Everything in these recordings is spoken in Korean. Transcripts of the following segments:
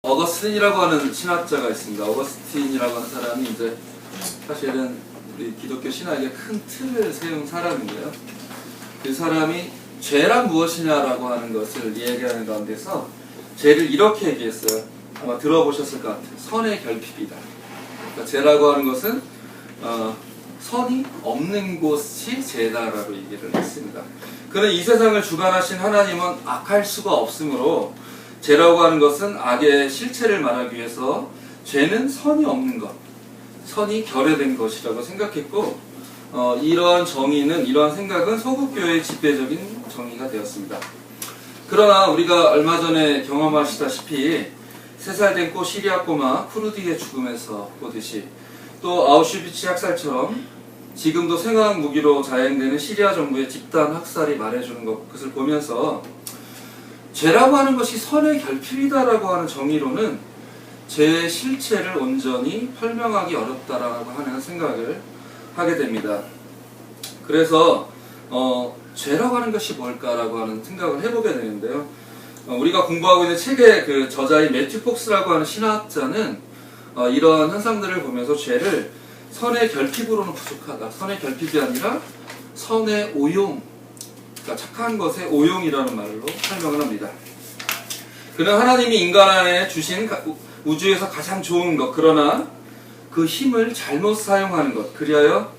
어거스틴이라고 하는 신학자가 있습니다. 어거스틴이라고 하는 사람이 이제 사실은 우리 기독교 신학의 큰 틀을 세운 사람인데요. 그 사람이 죄란 무엇이냐라고 하는 것을 이야기하는 가운데서 죄를 이렇게 얘기했어요. 아마 들어보셨을 것 같아요. 선의 결핍이다. 그러니까 죄라고 하는 것은 선이 없는 곳이 죄다라고 얘기를 했습니다. 그는 이 세상을 주관하신 하나님은 악할 수가 없으므로 죄라고 하는 것은 악의 실체를 말하기 위해서 죄는 선이 없는 것, 선이 결여된 것이라고 생각했고 이러한 정의는, 이러한 생각은 서구교회의 지배적인 정의가 되었습니다. 그러나 우리가 얼마 전에 경험하시다시피 3살 된 꼬 시리아 꼬마 쿠르디의 죽음에서 보듯이 또 아우슈비츠 학살처럼 지금도 생화학 무기로 자행되는 시리아 정부의 집단 학살이 말해주는 것을 보면서 죄라고 하는 것이 선의 결핍이다라고 하는 정의로는 죄의 실체를 온전히 설명하기 어렵다라고 하는 생각을 하게 됩니다. 그래서 죄라고 하는 것이 뭘까라고 하는 생각을 해보게 되는데요. 우리가 공부하고 있는 책의 그 저자인 매튜 폭스라고 하는 신학자는 이러한 현상들을 보면서 죄를 선의 결핍으로는 부족하다. 선의 결핍이 아니라 선의 오용, 그러니까 착한 것의 오용이라는 말로 설명을 합니다. 그는 하나님이 인간 안에 주신 우주에서 가장 좋은 것, 그러나 그 힘을 잘못 사용하는 것, 그리하여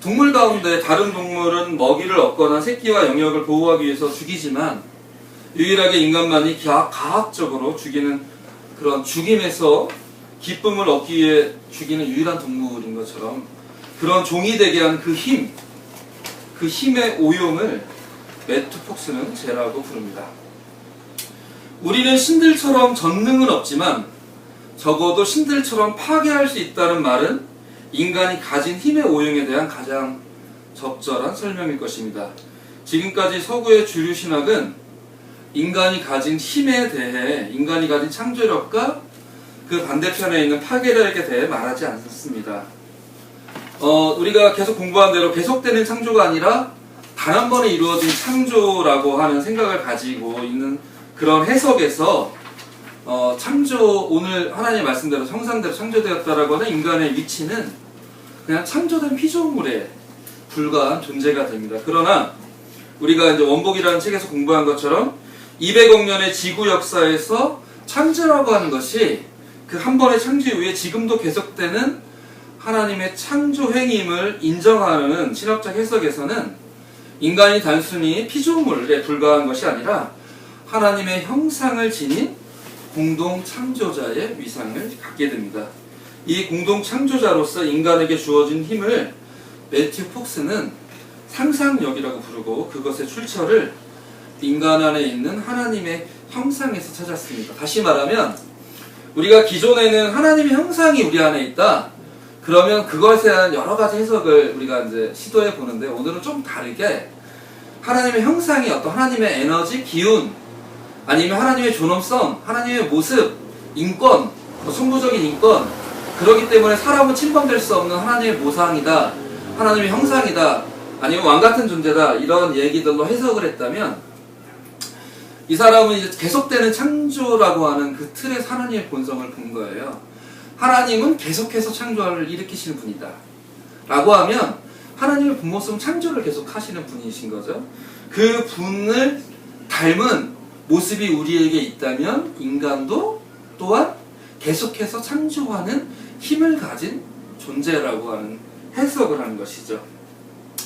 동물 가운데 다른 동물은 먹이를 얻거나 새끼와 영역을 보호하기 위해서 죽이지만 유일하게 인간만이 과학적으로 죽이는 그런 죽임에서 기쁨을 얻기 위해 죽이는 유일한 동물인 것처럼 그런 종이 되게 한 그 힘, 그 힘의 오용을 매튜 폭스는 죄라고 부릅니다. 우리는 신들처럼 전능은 없지만 적어도 신들처럼 파괴할 수 있다는 말은 인간이 가진 힘의 오용에 대한 가장 적절한 설명일 것입니다. 지금까지 서구의 주류 신학은 인간이 가진 힘에 대해, 인간이 가진 창조력과 그 반대편에 있는 파괴력에 대해 말하지 않습니다. 우리가 계속 공부한 대로 계속되는 창조가 아니라 단 한 번에 이루어진 창조라고 하는 생각을 가지고 있는 그런 해석에서 창조, 오늘 하나님의 말씀대로 형상대로 창조되었다라고 하는 인간의 위치는 그냥 창조된 피조물에 불과한 존재가 됩니다. 그러나 우리가 이제 원복이라는 책에서 공부한 것처럼 200억 년의 지구 역사에서 창조라고 하는 것이 그 한 번의 창조 이후에 지금도 계속되는 하나님의 창조 행임을 인정하는 신학적 해석에서는 인간이 단순히 피조물에 불과한 것이 아니라 하나님의 형상을 지닌 공동 창조자의 위상을 갖게 됩니다. 이 공동 창조자로서 인간에게 주어진 힘을 매튜 폭스는 상상력이라고 부르고 그것의 출처를 인간 안에 있는 하나님의 형상에서 찾았습니다. 다시 말하면 우리가 기존에는 하나님의 형상이 우리 안에 있다. 그러면 그것에 대한 여러 가지 해석을 우리가 이제 시도해 보는데 오늘은 좀 다르게 하나님의 형상이 어떤 하나님의 에너지, 기운, 아니면 하나님의 존엄성, 하나님의 모습, 인권, 성부적인 인권, 그렇기 때문에 사람은 침범될 수 없는 하나님의 모상이다, 하나님의 형상이다, 아니면 왕같은 존재다, 이런 얘기들로 해석을 했다면 이 사람은 이제 계속되는 창조라고 하는 그 틀에서 하나님의 본성을 본 거예요. 하나님은 계속해서 창조를 일으키시는 분이다 라고 하면 하나님의 본모습은 창조를 계속 하시는 분이신 거죠. 그 분을 닮은 모습이 우리에게 있다면 인간도 또한 계속해서 창조하는 힘을 가진 존재라고 하는 해석을 하는 것이죠.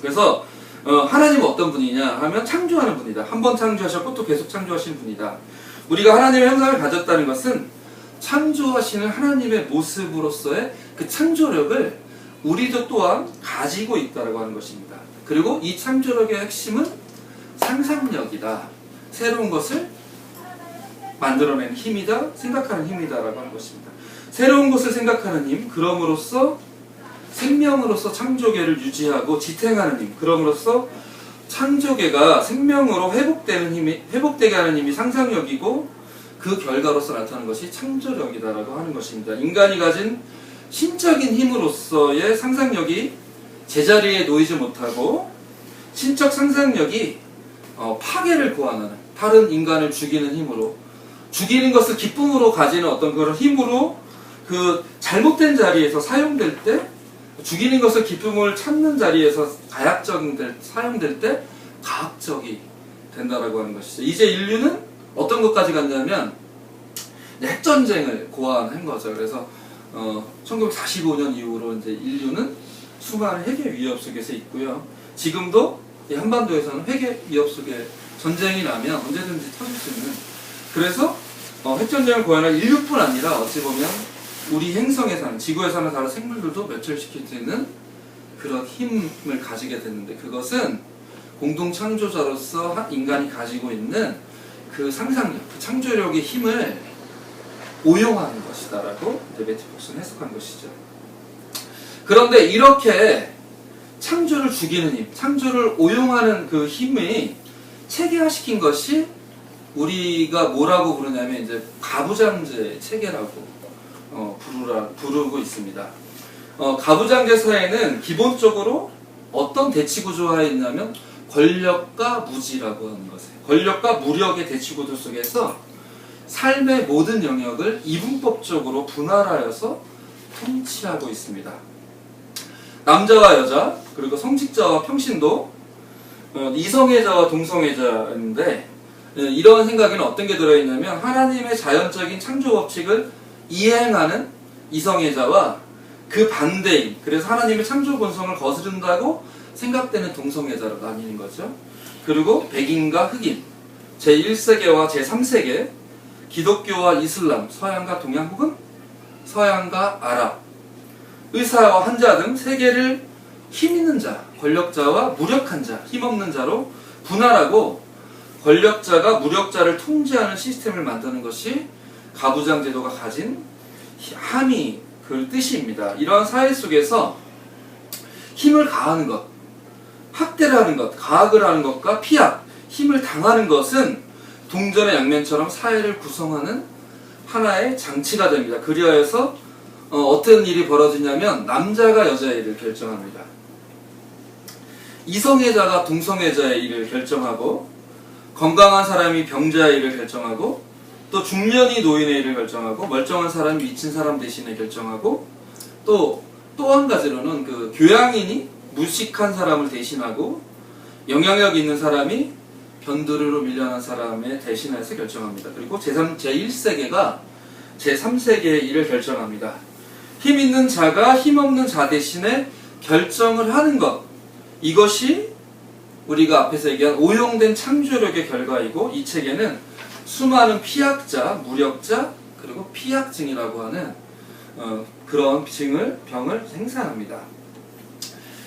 그래서 하나님은 어떤 분이냐 하면 창조하는 분이다. 한 번 창조하셨고 또 계속 창조하시는 분이다. 우리가 하나님의 형상을 가졌다는 것은 창조하시는 하나님의 모습으로서의 그 창조력을 우리도 또한 가지고 있다고 하는 것입니다. 그리고 이 창조력의 핵심은 상상력이다. 새로운 것을 만들어내는 힘이다, 생각하는 힘이다라고 하는 것입니다. 새로운 것을 생각하는 힘, 그럼으로써 생명으로서 창조계를 유지하고 지탱하는 힘, 그럼으로써 창조계가 생명으로 회복되게 하는 힘이 상상력이고 그 결과로서 나타나는 것이 창조력이다라고 하는 것입니다. 인간이 가진 신적인 힘으로서의 상상력이 제자리에 놓이지 못하고 신적 상상력이 파괴를 고안하는, 다른 인간을 죽이는 힘으로 죽이는 것을 기쁨으로 가지는 어떤 그런 힘으로 그 잘못된 자리에서 사용될 때, 죽이는 것을 기쁨을 찾는 자리에서 가약적인 사용될 때 가학적이 된다라고 하는 것이죠. 이제 인류는 어떤 것까지 갔냐면 핵전쟁을 고안한 거죠. 그래서 1945년 이후로 이제 인류는 수많은 핵의 위협 속에서 있고요. 지금도 이 한반도에서는 핵의 위협 속에 전쟁이 나면 언제든지 터질 수 있는, 그래서 핵전쟁을 고안한 인류뿐 아니라 어찌 보면 우리 행성에 사는, 지구에 사는 다른 생물들도 멸절시킬 수 있는 그런 힘을 가지게 됐는데, 그것은 공동 창조자로서 인간이 가지고 있는 그 상상력, 그 창조력의 힘을 오용하는 것이다라고 매튜 폭스는 해석한 것이죠. 그런데 이렇게 창조를 죽이는 힘, 창조를 오용하는 그 힘이 체계화시킨 것이 우리가 뭐라고 부르냐면 이제 가부장제 체계라고 부르고 있습니다. 가부장제 사회는 기본적으로 어떤 대치구조하에 있냐면 권력과 무지라고 하는 것이에요. 권력과 무력의 대치구조 속에서 삶의 모든 영역을 이분법적으로 분할하여서 통치하고 있습니다. 남자와 여자, 그리고 성직자와 평신도, 이성애자와 동성애자인데, 이런 생각에는 어떤 게 들어있냐면 하나님의 자연적인 창조 법칙을 이행하는 이성애자와 그 반대인, 그래서 하나님의 창조 본성을 거스른다고 생각되는 동성애자로 나뉘는 거죠. 그리고 백인과 흑인, 제1세계와 제3세계, 기독교와 이슬람, 서양과 동양 혹은 서양과 아랍, 의사와 환자 등 세계를 힘있는 자, 권력자와 무력한 자, 힘없는 자로 분할하고 권력자가 무력자를 통제하는 시스템을 만드는 것이 가부장 제도가 가진 함의 그 뜻입니다. 이러한 사회 속에서 힘을 가하는 것, 학대를 하는 것, 가학을 하는 것과 피학, 힘을 당하는 것은 동전의 양면처럼 사회를 구성하는 하나의 장치가 됩니다. 그리하여서 어떤 일이 벌어지냐면 남자가 여자의 일을 결정합니다. 이성애자가 동성애자의 일을 결정하고, 건강한 사람이 병자의 일을 결정하고, 또 중년이 노인의 일을 결정하고, 멀쩡한 사람이 미친 사람 대신에 결정하고, 또 한 가지로는 그 교양인이 무식한 사람을 대신하고, 영향력 있는 사람이 변두리로 밀려난 사람의 대신해서 결정합니다. 그리고 제1세계가 제3세계의 일을 결정합니다. 힘 있는 자가 힘없는 자 대신에 결정을 하는 것, 이것이 우리가 앞에서 얘기한 오용된 창조력의 결과이고, 이 책에는 수많은 피학자, 무력자, 그리고 피학증이라고 하는 그런 병을 생산합니다.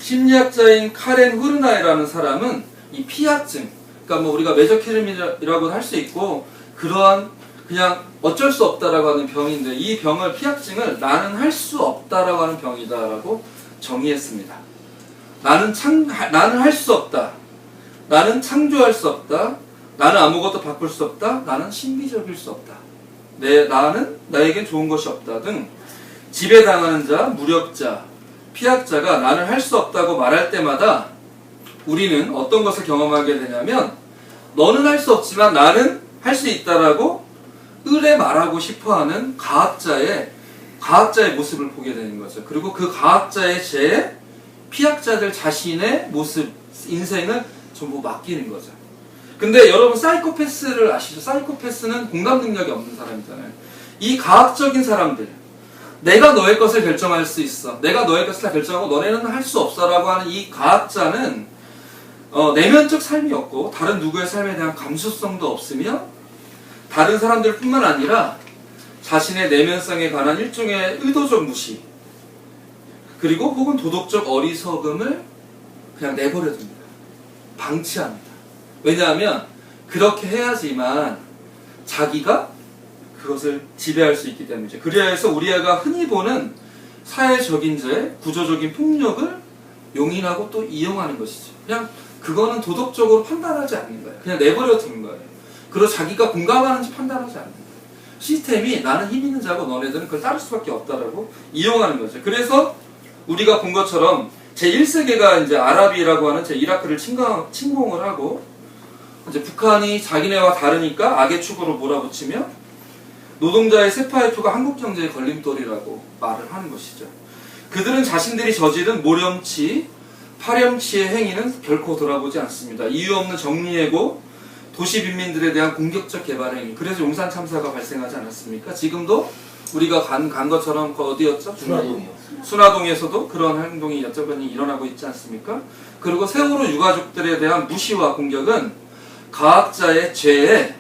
심리학자인 카렌 후르나이라는 사람은 이 피학증, 그러니까 뭐 우리가 메저키름이라고 할 수 있고, 그러한 그냥 어쩔 수 없다라고 하는 병인데, 이 병을, 피학증을 나는 할 수 없다라고 하는 병이다라고 정의했습니다. 나는 할 수 없다. 나는 창조할 수 없다. 나는 아무것도 바꿀 수 없다. 나는 신비적일 수 없다. 나에겐 좋은 것이 없다 등 지배당하는 자, 무력자, 피학자가 나는 할 수 없다고 말할 때마다 우리는 어떤 것을 경험하게 되냐면, 너는 할 수 없지만 나는 할 수 있다라고 의뢰 말하고 싶어하는 가학자의 모습을 보게 되는 거죠. 그리고 그 가학자의 죄에 피학자들 자신의 모습, 인생을 전부 맡기는 거죠. 근데 여러분 사이코패스를 아시죠? 사이코패스는 공감 능력이 없는 사람이잖아요. 이 가학적인 사람들, 내가 너의 것을 결정할 수 있어, 내가 너의 것을 다 결정하고 너네는 할 수 없어라고 하는 이 가학자는 내면적 삶이 없고 다른 누구의 삶에 대한 감수성도 없으며, 다른 사람들 뿐만 아니라 자신의 내면성에 관한 일종의 의도적 무시, 그리고 혹은 도덕적 어리석음을 그냥 내버려둡니다. 방치합니다. 왜냐하면 그렇게 해야지만 자기가 그것을 지배할 수 있기 때문이죠. 그래서 우리가 흔히 보는 사회적인 죄, 구조적인 폭력을 용인하고 또 이용하는 것이죠. 그냥 그거는 도덕적으로 판단하지 않는 거예요. 그냥 내버려 두는 거예요. 그리고 자기가 공감하는지 판단하지 않는 거예요. 시스템이 나는 힘 있는 자고 너네들은 그걸 따를 수밖에 없다라고 이용하는 거죠. 그래서 우리가 본 것처럼 제1세계가 이제 아랍이라고 하는 이라크를 침공을 하고, 이제 북한이 자기네와 다르니까 악의 축으로 몰아붙이며 노동자의 세파이프가 한국 경제의 걸림돌이라고 말을 하는 것이죠. 그들은 자신들이 저지른 모렴치, 파렴치의 행위는 결코 돌아보지 않습니다. 이유 없는 정리해고 도시 빈민들에 대한 공격적 개발 행위. 그래서 용산 참사가 발생하지 않았습니까? 지금도 우리가 간 것처럼 어디였죠? 순화동이요. 순화동에서도 그런 행동이 여전히 일어나고 있지 않습니까? 그리고 세월호 유가족들에 대한 무시와 공격은 가학자의 죄에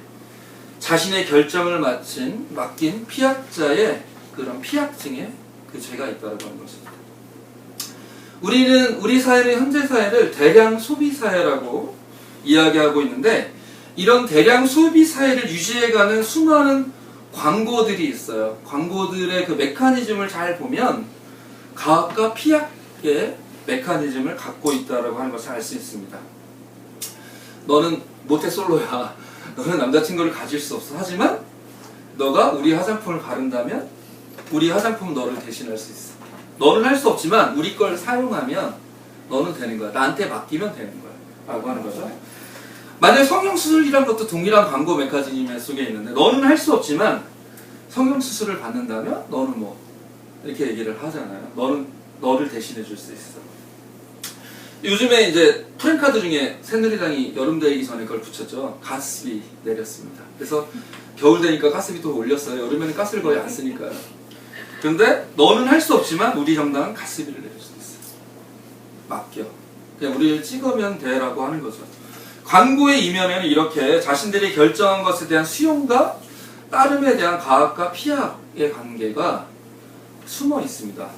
자신의 결정을 맡긴 피학자의 그런 피학증에 그 죄가 있다고 하는 것입니다. 우리 사회는 현재 사회를 대량 소비 사회라고 이야기하고 있는데, 이런 대량 소비 사회를 유지해가는 수많은 광고들이 있어요. 광고들의 그 메커니즘을 잘 보면 가학과 피학의 메커니즘을 갖고 있다고 하는 것을 알 수 있습니다. 너는 모태솔로야. 너는 남자친구를 가질 수 없어. 하지만 너가 우리 화장품을 바른다면 우리 화장품은 너를 대신할 수 있어. 너는 할 수 없지만 우리 걸 사용하면 너는 되는 거야. 나한테 맡기면 되는 거야. 라고 하는 거죠. 만약 성형수술이란 것도 동일한 광고 메커니즘 속에 있는데, 너는 할 수 없지만 성형수술을 받는다면 너는 뭐 이렇게 얘기를 하잖아요. 너를 대신해 줄 수 있어. 요즘에 이제 프랭카드 중에 새누리당이 여름 되기 전에 그걸 붙였죠. 가스비 내렸습니다. 그래서 겨울 되니까 가스비 또 올렸어요. 여름에는 가스를 거의 안 쓰니까요. 근데 너는 할 수 없지만 우리 정당은 가스비를 내릴 수 있어. 맡겨. 그냥 우리를 찍으면 돼라고 하는 거죠. 광고의 이면에는 이렇게 자신들이 결정한 것에 대한 수용과 따름에 대한 가학과 피학의 관계가 숨어 있습니다.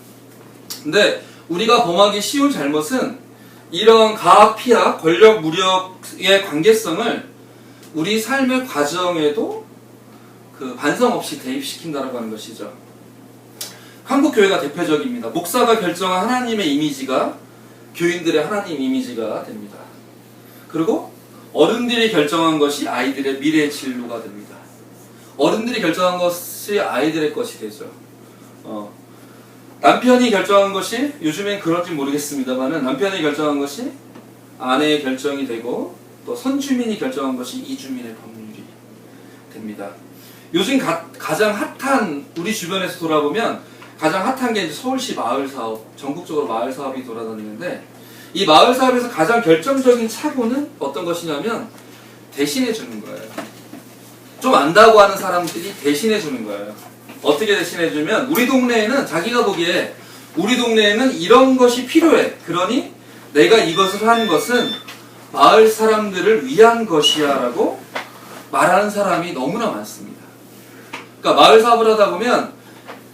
근데 우리가 범하기 쉬운 잘못은 이런 가학, 피학, 권력, 무력의 관계성을 우리 삶의 과정에도 그 반성 없이 대입시킨다라고 하는 것이죠. 한국 교회가 대표적입니다. 목사가 결정한 하나님의 이미지가 교인들의 하나님 이미지가 됩니다. 그리고 어른들이 결정한 것이 아이들의 미래 진로가 됩니다. 어른들이 결정한 것이 아이들의 것이 되죠. 남편이 결정한 것이, 요즘엔 그런지 모르겠습니다만은, 남편이 결정한 것이 아내의 결정이 되고, 또 선주민이 결정한 것이 이주민의 법률이 됩니다. 요즘 가장 핫한, 우리 주변에서 돌아보면 가장 핫한 게 이제 서울시 마을 사업, 전국적으로 마을 사업이 돌아다니는데, 이 마을 사업에서 가장 결정적인 착오는 어떤 것이냐면 대신해 주는 거예요. 좀 안다고 하는 사람들이 대신해 주는 거예요. 어떻게 대신해 주면, 우리 동네에는, 자기가 보기에 우리 동네에는 이런 것이 필요해. 그러니 내가 이것을 하는 것은 마을 사람들을 위한 것이야 라고 말하는 사람이 너무나 많습니다. 그러니까 마을 사업을 하다 보면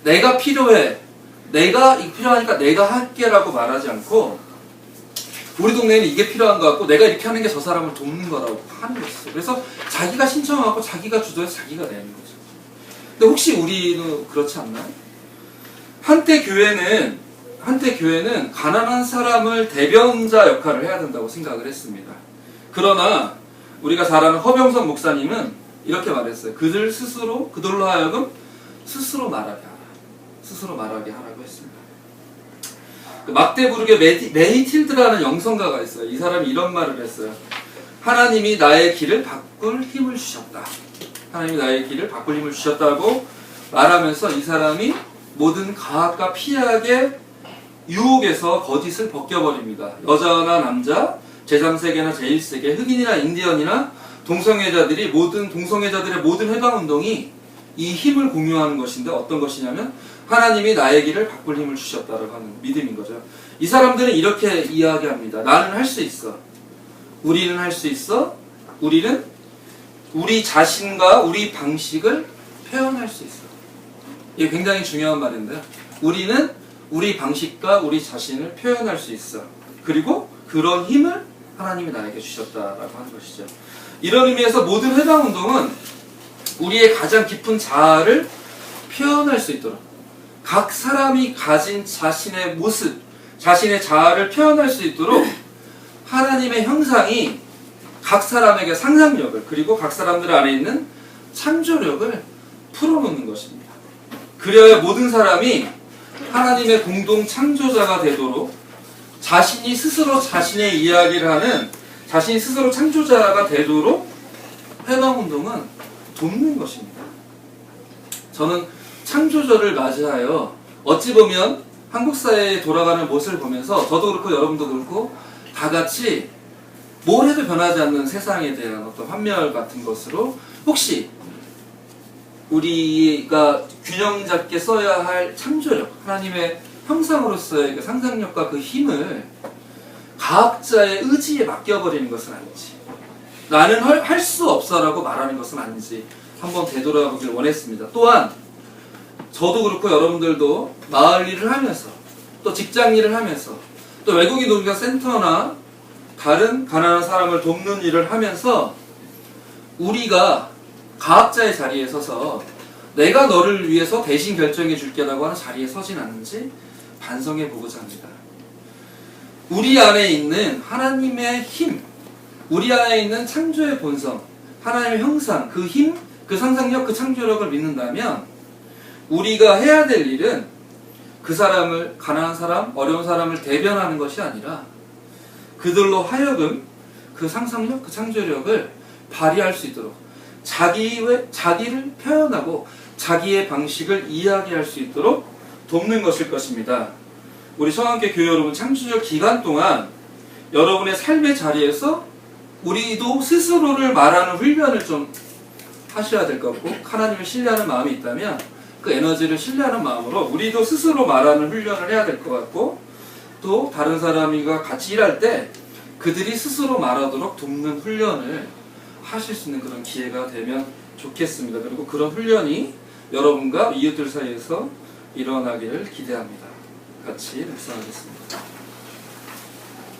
내가 필요해, 내가 필요하니까 내가 할게 라고 말하지 않고, 우리 동네에는 이게 필요한 것 같고 내가 이렇게 하는 게 저 사람을 돕는 거라고 하는 것이죠. 그래서 자기가 신청하고 자기가 주도해서 자기가 내는 거죠. 근데 혹시 우리는 그렇지 않나요? 한때 교회는 가난한 사람을 대변자 역할을 해야 된다고 생각을 했습니다. 그러나 우리가 잘 아는 허병선 목사님은 이렇게 말했어요. 그들로 하여금 스스로 말하게 하라. 스스로 말하게 하라고 했습니다. 막대부르크의 메이틸드라는 영성가가 있어요. 이 사람이 이런 말을 했어요. 하나님이 나의 길을 바꿀 힘을 주셨다. 하나님이 나의 길을 바꿀 힘을 주셨다고 말하면서 이 사람이 모든 가학과 피학의 유혹에서 거짓을 벗겨버립니다. 여자나 남자, 제3세계나 제1세계, 흑인이나 인디언이나 동성애자들의 모든 해방운동이 이 힘을 공유하는 것인데, 어떤 것이냐면 하나님이 나의 길을 바꿀 힘을 주셨다라고 하는 믿음인 거죠. 이 사람들은 이렇게 이야기합니다. 나는 할 수 있어. 우리는 할 수 있어. 우리는 우리 자신과 우리 방식을 표현할 수 있어. 이게 굉장히 중요한 말인데요. 우리는 우리 방식과 우리 자신을 표현할 수 있어. 그리고 그런 힘을 하나님이 나에게 주셨다라고 하는 것이죠. 이런 의미에서 모든 해방운동은 우리의 가장 깊은 자아를 표현할 수 있도록, 각 사람이 가진 자신의 모습, 자신의 자아를 표현할 수 있도록 하나님의 형상이 각 사람에게 상상력을, 그리고 각 사람들 안에 있는 창조력을 풀어놓는 것입니다. 그래야 모든 사람이 하나님의 공동 창조자가 되도록, 자신이 스스로 자신의 이야기를 하는, 자신이 스스로 창조자가 되도록 해방운동은 돕는 것입니다. 저는 창조절을 맞이하여 어찌 보면 한국 사회에 돌아가는 모습을 보면서 저도 그렇고 여러분도 그렇고 다 같이 뭘 해도 변하지 않는 세상에 대한 어떤 환멸 같은 것으로 혹시 우리가 균형 잡게 써야 할 창조력, 하나님의 형상으로서의 그 상상력과 그 힘을 과학자의 의지에 맡겨버리는 것은 아닌지, 나는 할 수 없어라고 말하는 것은 아닌지 한번 되돌아보길 원했습니다. 또한 저도 그렇고 여러분들도 마을 일을 하면서 또 직장 일을 하면서 또 외국인 노동자 센터나 다른 가난한 사람을 돕는 일을 하면서 우리가 과학자의 자리에 서서 내가 너를 위해서 대신 결정해 줄게라고 하는 자리에 서진 않는지 반성해 보고자 합니다. 우리 안에 있는 하나님의 힘, 우리 안에 있는 창조의 본성, 하나님의 형상, 그 힘, 그 상상력, 그 창조력을 믿는다면 우리가 해야 될 일은 그 사람을, 가난한 사람, 어려운 사람을 대변하는 것이 아니라 그들로 하여금 그 상상력, 그 창조력을 발휘할 수 있도록 자기를 표현하고 자기의 방식을 이야기할 수 있도록 돕는 것일 것입니다. 우리 성함께 교회 여러분, 창조적 기간 동안 여러분의 삶의 자리에서 우리도 스스로를 말하는 훈련을 좀 하셔야 될 것 같고, 하나님을 신뢰하는 마음이 있다면 그 에너지를 신뢰하는 마음으로 우리도 스스로 말하는 훈련을 해야 될 것 같고, 또 다른 사람과 같이 일할 때 그들이 스스로 말하도록 돕는 훈련을 하실 수 있는 그런 기회가 되면 좋겠습니다. 그리고 그런 훈련이 여러분과 이웃들 사이에서 일어나기를 기대합니다. 같이 묵상하겠습니다.